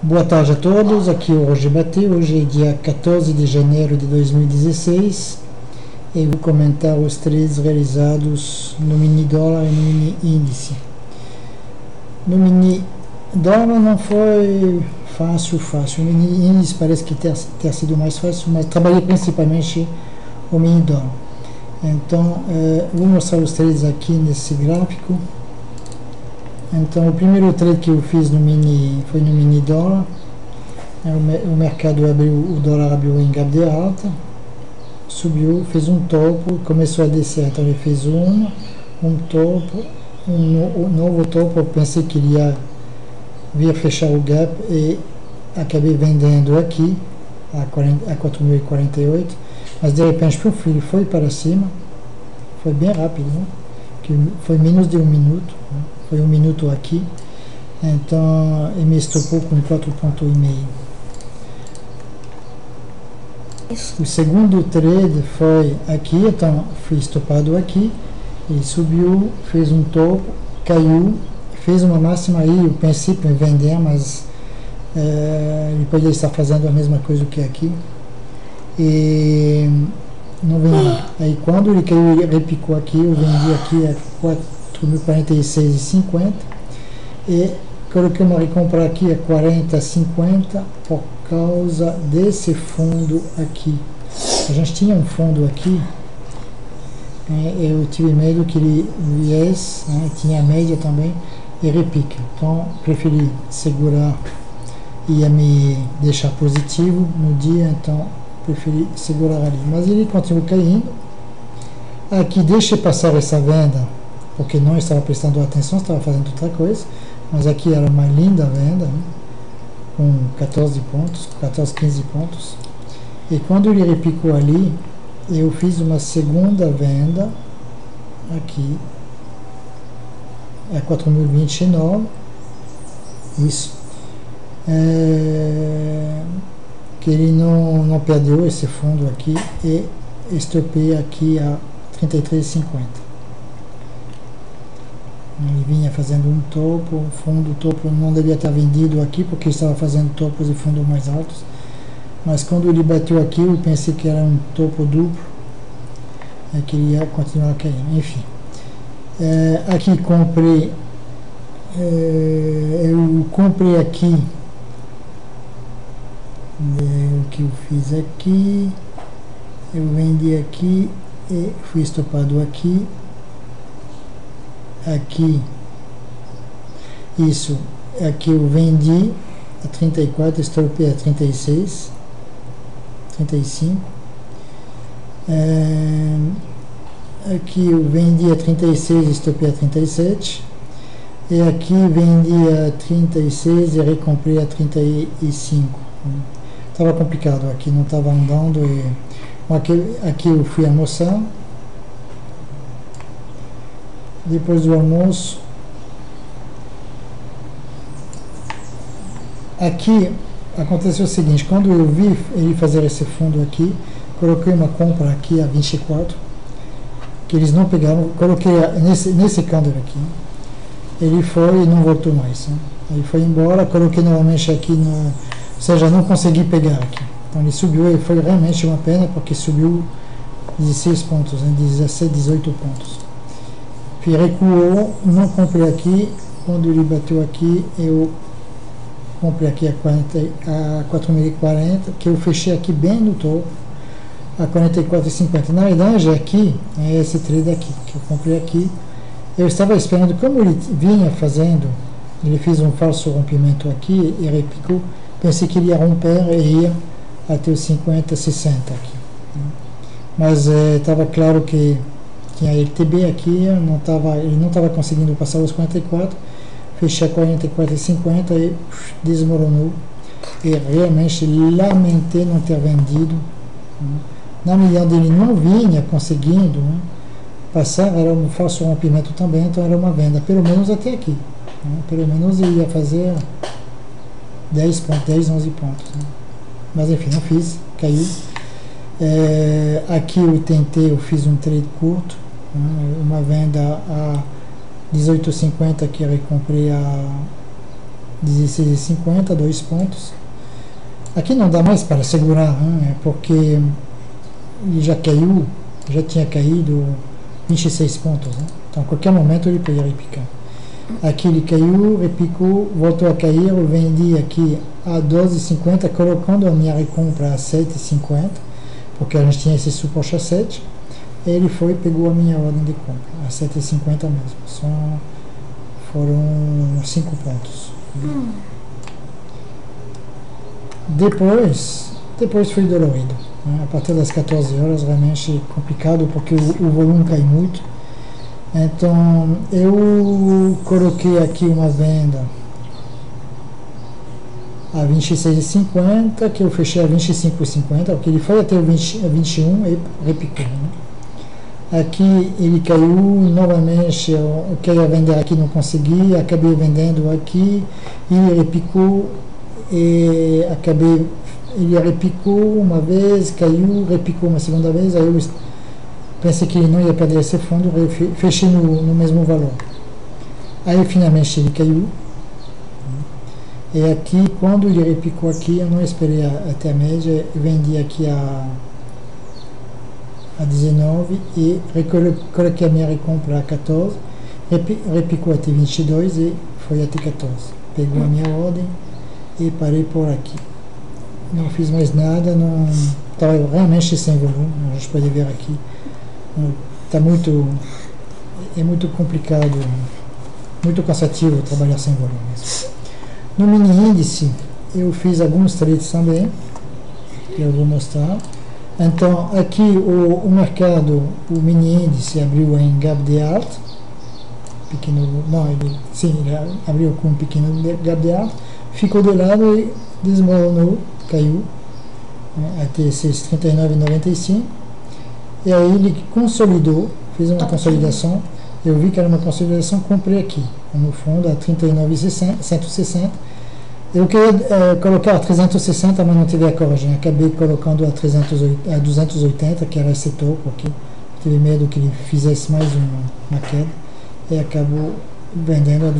Boa tarde a todos, aqui é o Roger Batê. Hoje é dia 14 de janeiro de 2016 e vou comentar os trades realizados no mini dólar e no mini índice. No mini dólar não foi fácil, o mini índice parece que ter sido mais fácil, mas trabalhei principalmente o mini dólar. Então, vou mostrar os trades aqui nesse gráfico. Então, o primeiro trade que eu fiz foi no mini dólar. O mercado abriu, o dólar abriu em gap de alta, subiu, fez um topo, começou a descer. Então, ele fez um topo, um novo topo. Eu pensei que ele ia vir fechar o gap e acabei vendendo aqui a 4.048, mas de repente ele foi para cima, foi bem rápido, né? Que foi menos de um minuto, né? Foi um minuto aqui, então ele me estopou com 4,5. O segundo trade foi aqui, então fui estopado aqui, ele subiu, fez um topo, caiu, fez uma máxima aí, eu pensei em vender, mas ele poderia estar fazendo a mesma coisa que aqui, e não vendi. Aí quando ele caiu, ele repicou aqui, eu vendi aqui a 4.046,50 e coloquei uma recompra aqui a 40,50 por causa desse fundo aqui. A gente tinha um fundo aqui, eu tive medo que ele viesse, tinha a média também e repique, então preferi segurar, ia me deixar positivo no dia, então preferi segurar ali, mas ele continuou caindo. Aqui deixei passar essa venda porque não estava prestando atenção, estava fazendo outra coisa, mas aqui era uma linda venda, né? Com 14 pontos, 14, 15 pontos, e quando ele repicou ali, eu fiz uma segunda venda aqui a 4.029, isso, que ele não perdeu esse fundo aqui, e estopei aqui a 33,50. Ele vinha fazendo um topo, o fundo topo não devia ter vendido aqui porque estava fazendo topos e fundos mais altos, mas quando ele bateu aqui eu pensei que era um topo duplo, que ele ia continuar caindo, enfim. Aqui comprei, eu comprei aqui, o que eu fiz aqui, eu vendi aqui e fui estopado aqui, isso, aqui eu vendi a 34, estopei a 36, 35, aqui eu vendi a 36, estopei a 37, e aqui vendi a 36 e recomprei a 35. Estava complicado aqui, não estava andando, e aqui eu fui almoçar. Depois do almoço, aqui aconteceu o seguinte: quando eu vi ele fazer esse fundo aqui, coloquei uma compra aqui a 24, que eles não pegaram, coloquei nesse candle aqui, ele foi e não voltou mais, né? Ele foi embora, coloquei novamente aqui, ou seja, não consegui pegar aqui, então ele subiu, e foi realmente uma pena, porque subiu 16 pontos, né? 17, 18 pontos. Recuou, não comprei aqui. Quando ele bateu aqui, eu comprei aqui a 4.040, que eu fechei aqui bem no topo, a 44,50. Na verdade, aqui é esse trade aqui que eu comprei aqui. Eu estava esperando, como ele vinha fazendo, ele fez um falso rompimento aqui e repicou. Pensei que ele ia romper e ia até os 50, 60 aqui, mas estava claro que tinha LTB aqui, ele não estava conseguindo passar os 44, fechei a 44,50 e desmoronou, e realmente lamentei não ter vendido, né? Na medida onde ele não vinha conseguindo, né, passar, era um falso rompimento também, então era uma venda, pelo menos até aqui, né? Pelo menos ele ia fazer 10 pontos, 10, 11 pontos, né? Mas enfim, não fiz, caiu. Aqui eu fiz um trade curto, uma venda a 18,50 que eu comprei a 16,50, 2 pontos. Aqui não dá mais para segurar, né? Porque ele já caiu, já tinha caído 26 pontos, né? Então a qualquer momento ele poderia repicar. Aqui ele caiu, repicou, voltou a cair, eu vendi aqui a 12,50, colocando a minha recompra a 7,50, porque a gente tinha esse suporte a 7, e ele foi e pegou a minha ordem de compra, a 7,50 mesmo, foram 5 pontos. Depois foi dolorido, né? A partir das 14 horas realmente complicado, porque o volume cai muito. Então eu coloquei aqui uma venda a 26,50, que eu fechei a 25,50, porque ele foi até 21 e repicou, né? Aqui ele caiu novamente, eu queria vender aqui, não consegui, acabei vendendo aqui, ele repicou, e ele repicou uma vez, caiu, repicou uma segunda vez, aí eu pensei que ele não ia perder esse fundo, fechei no mesmo valor. Aí finalmente ele caiu. E aqui, quando ele repicou aqui, eu não esperei até a média, vendi aqui a 19 e coloquei a minha recompra a 14, repicou até 22 e foi até 14. Pegou a minha ordem e parei por aqui. Não fiz mais nada, não estava realmente sem volume, a gente pode ver aqui. É muito complicado, muito cansativo trabalhar sem volume mesmo. No mini índice eu fiz alguns trades também, que eu vou mostrar. Então aqui o mercado, o mini índice abriu em gap de alta, ele abriu com um pequeno gap de alta, ficou de lado e desmoronou, caiu, né, até esses 39,95. E aí ele consolidou, fez uma consolidação, eu vi que era uma consolidação, comprei aqui, no fundo a 39,160. Eu queria colocar a 360, mas não tive a coragem, acabei colocando a 280, que era esse topo aqui, tive medo que ele fizesse mais uma queda, e acabou vendendo a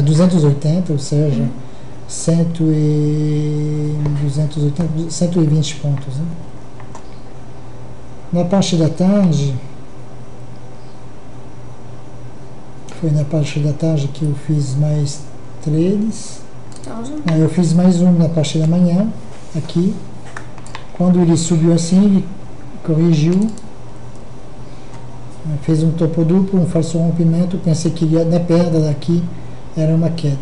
280, ou seja, 120 pontos, né? Na parte da tarde, foi na parte da tarde que eu fiz mais trades. Aí eu fiz mais um na parte da manhã, aqui. Quando ele subiu assim, ele corrigiu, fez um topo duplo, um falso rompimento, pensei que na perda daqui era uma queda.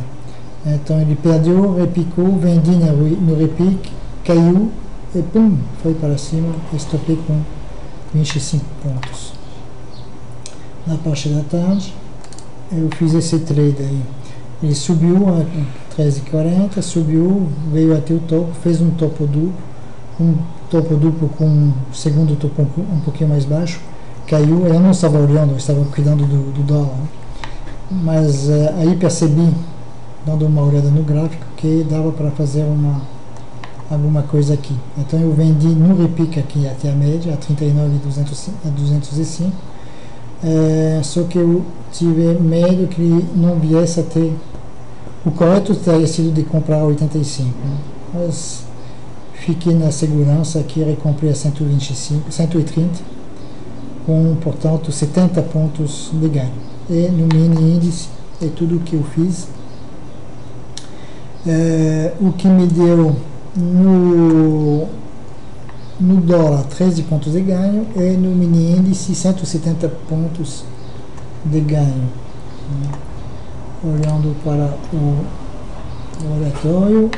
Então ele perdeu, repicou, vendi no repique, caiu e pum, foi para cima, estopei com 25 pontos. Na parte da tarde, eu fiz esse trade aí. Ele subiu a 13,40, subiu, veio até o topo, fez um topo duplo com um segundo topo um pouquinho mais baixo, caiu. Eu não estava olhando, eu estava cuidando do dólar, mas aí percebi, dando uma olhada no gráfico, que dava para fazer alguma coisa aqui. Então eu vendi no repique aqui até a média, a 39,205. Só que eu tive medo que ele não viesse a ter. O correto teria sido de comprar a 85, né? Mas fiquei na segurança que recomprei a 125, 130, com, portanto, 70 pontos de ganho. E no mini índice é tudo o que eu fiz. O que me deu no dólar 13 pontos de ganho e no mini índice 170 pontos de ganho. Olhando para o relatório,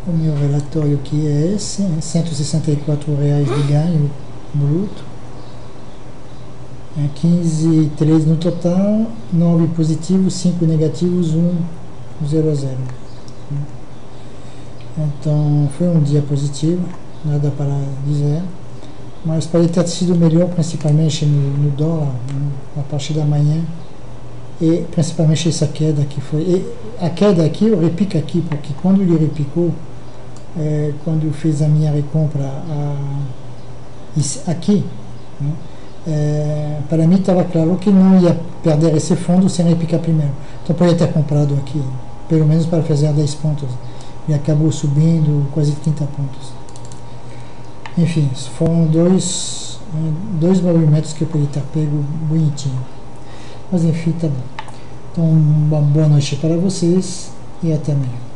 o meu relatório que é esse, R$164 de ganho bruto, 15 trades no total, 9 positivos, 5 negativos, 1 0 a 0. Então foi um dia positivo, nada para dizer, mas pode ter sido melhor, principalmente no dólar, né, a partir da manhã, e principalmente essa queda que foi. E a queda aqui, eu repico aqui, porque quando ele repicou, quando eu fiz a minha recompra aqui, né, para mim estava claro que não ia perder esse fundo sem repicar primeiro. Então podia ter comprado aqui, pelo menos para fazer 10 pontos. E acabou subindo quase 30 pontos. Enfim, foram dois movimentos que eu podia ter pego bonitinho. Mas enfim, tá bom. Então, uma boa noite para vocês e até amanhã.